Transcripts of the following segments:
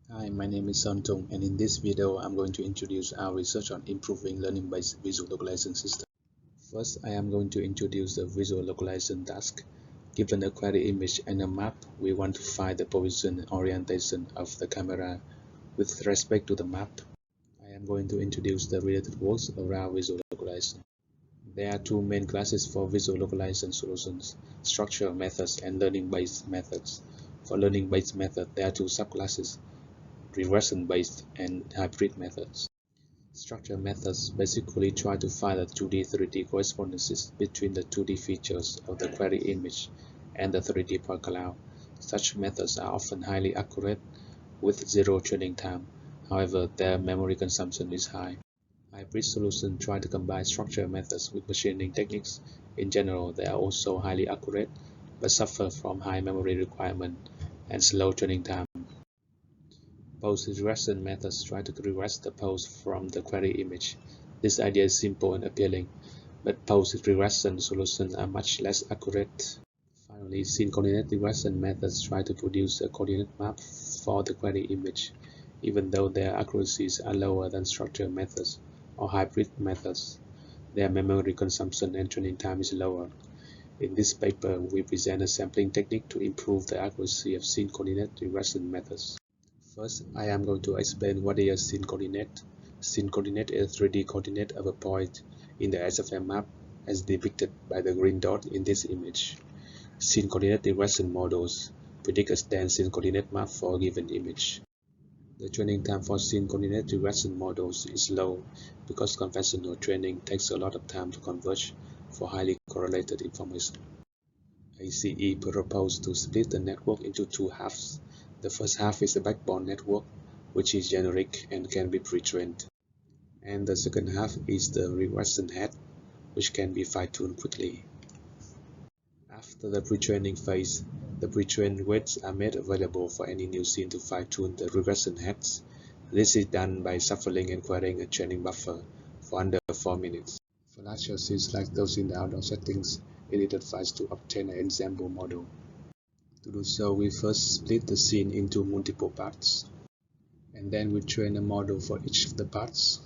Hi, my name is Tung, and in this video, I'm going to introduce our research on improving learning-based visual localization system. First, I am going to introduce the visual localization task. Given a query image and a map, we want to find the position and orientation of the camera with respect to the map. I am going to introduce the related works around visual localization. There are two main classes for visual localization solutions: structure methods and learning-based methods. For learning-based method, there are two subclasses: regression-based and hybrid methods. Structure methods basically try to find the 2D 3D correspondences between the 2D features of the query image and the 3D point cloud. Such methods are often highly accurate with zero training time. However, their memory consumption is high. Hybrid solutions try to combine structure methods with machine learning techniques. In general, they are also highly accurate but suffer from high memory requirement and slow training time. Pose regression methods try to regress the pose from the query image. This idea is simple and appealing, but pose regression solutions are much less accurate. Finally, scene coordinate regression methods try to produce a coordinate map for the query image, even though their accuracies are lower than structure methods or hybrid methods. Their memory consumption and training time is lower. In this paper, we present a sampling technique to improve the accuracy of scene coordinate regression methods. First, I am going to explain what is a scene coordinate. Scene coordinate is a 3D coordinate of a point in the SFM map as depicted by the green dot in this image. Scene coordinate regression models predict a standard scene coordinate map for a given image. The training time for scene coordinate regression models is low because conventional training takes a lot of time to converge for highly correlated information. ACE proposed to split the network into two halves. The first half is a backbone network, which is generic and can be pre-trained. And the second half is the regression head, which can be fine-tuned quickly. After the pre-training phase, the pre-trained weights are made available for any new scene to fine-tune the regression heads. This is done by shuffling and querying a training buffer for under 4 minutes. For larger scenes like those in the outdoor settings, it is advised to obtain an ensemble model. To do so, we first split the scene into multiple parts, and then we train a model for each of the parts.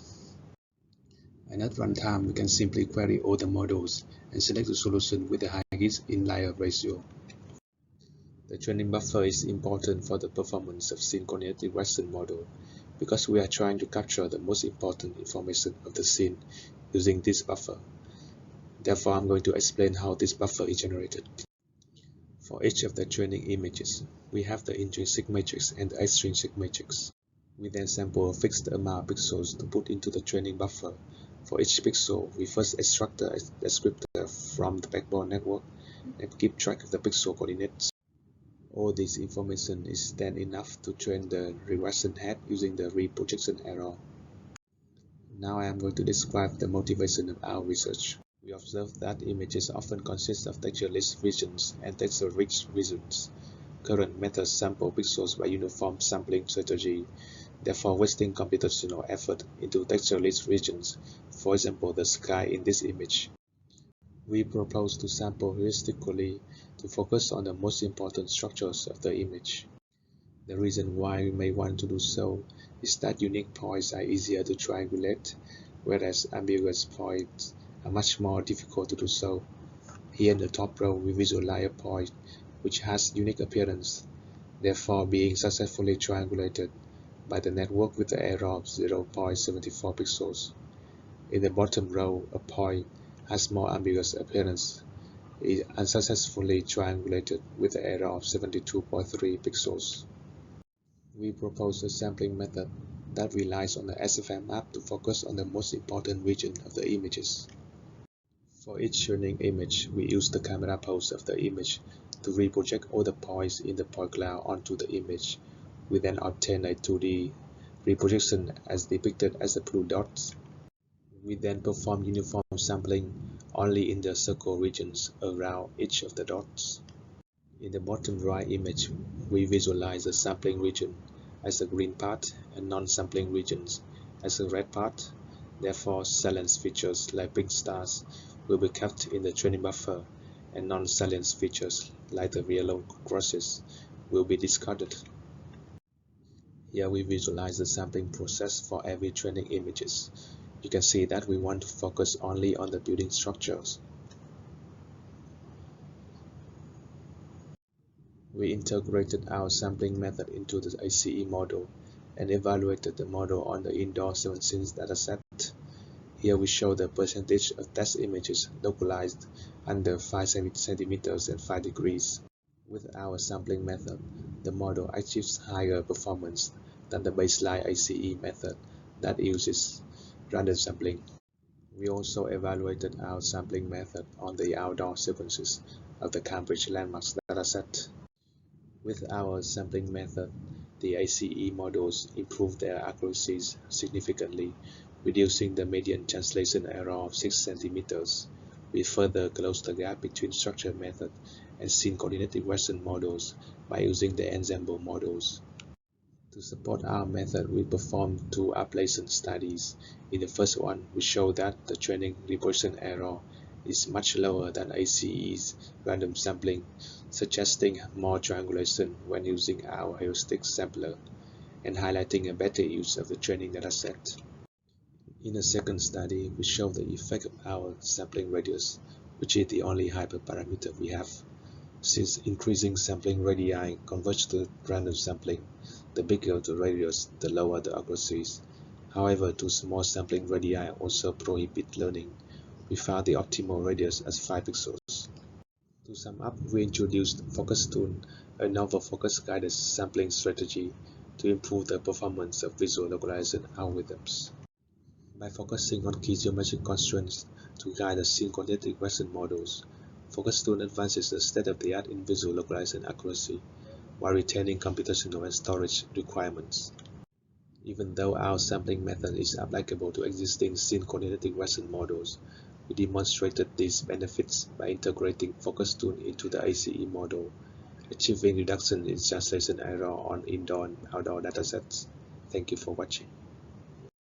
And at runtime, we can simply query all the models and select the solution with the highest inlier ratio. The training buffer is important for the performance of scene coordinate regression model because we are trying to capture the most important information of the scene using this buffer. Therefore, I'm going to explain how this buffer is generated. For each of the training images, we have the intrinsic matrix and the extrinsic matrix. We then sample a fixed amount of pixels to put into the training buffer. For each pixel, we first extract the descriptor from the backbone network and keep track of the pixel coordinates. All this information is then enough to train the regression head using the reprojection error. Now I am going to describe the motivation of our research. We observe that images often consist of texture-less regions and texture-rich regions. Current methods sample pixels by uniform sampling strategy, therefore wasting computational effort into texture-less regions, for example the sky in this image. We propose to sample heuristically to focus on the most important structures of the image. The reason why we may want to do so is that unique points are easier to triangulate, whereas ambiguous points are much more difficult to do so. Here in the top row, we visualize a point which has unique appearance, therefore being successfully triangulated by the network with the error of 0.74 pixels. In the bottom row, a point has more ambiguous appearance, is unsuccessfully triangulated with the error of 72.3 pixels. We propose a sampling method that relies on the SFM map to focus on the most important region of the images. For each training image, we use the camera pose of the image to reproject all the points in the point cloud onto the image. We then obtain a 2D reprojection as depicted as the blue dots. We then perform uniform sampling only in the circle regions around each of the dots. In the bottom right image, we visualize the sampling region as a green part and non-sampling regions as a red part. Therefore, salient features like pink stars will be kept in the training buffer, and non-salient features like the yellow crosses will be discarded. Here we visualize the sampling process for every training images. You can see that we want to focus only on the building structures. We integrated our sampling method into the ICE model and evaluated the model on the indoor 7 scenes dataset. Here we show the percentage of test images localized under 5 centimeters and 5 degrees. With our sampling method, the model achieves higher performance than the baseline ICE method that uses random sampling. We also evaluated our sampling method on the outdoor sequences of the Cambridge landmarks dataset. With our sampling method, the ICE models improved their accuracies significantly, reducing the median translation error of 6 centimeters. We further closed the gap between structure method and scene coordinate regression models by using the ensemble models. To support our method, we performed 2 ablation studies. In the first one, we showed that the training regression error is much lower than ICE's random sampling, suggesting more triangulation when using our heuristic sampler, and highlighting a better use of the training dataset. In the second study, we showed the effect of our sampling radius, which is the only hyperparameter we have. Since increasing sampling radii converges to random sampling, the bigger the radius, the lower the accuracies. However, two small sampling radii also prohibit learning. We found the optimal radius as 5 pixels. To sum up, we introduced FocusTune, a novel focus-guided sampling strategy to improve the performance of visual localization algorithms. By focusing on key geometric constraints to guide the scene coordinate regression models, FocusTune advances the state-of-the-art in visual localization accuracy while retaining computational and storage requirements. Even though our sampling method is applicable to existing scene coordinate regression models, we demonstrated these benefits by integrating FocusTune into the ICE model, achieving reduction in translation error on indoor and outdoor datasets. Thank you for watching.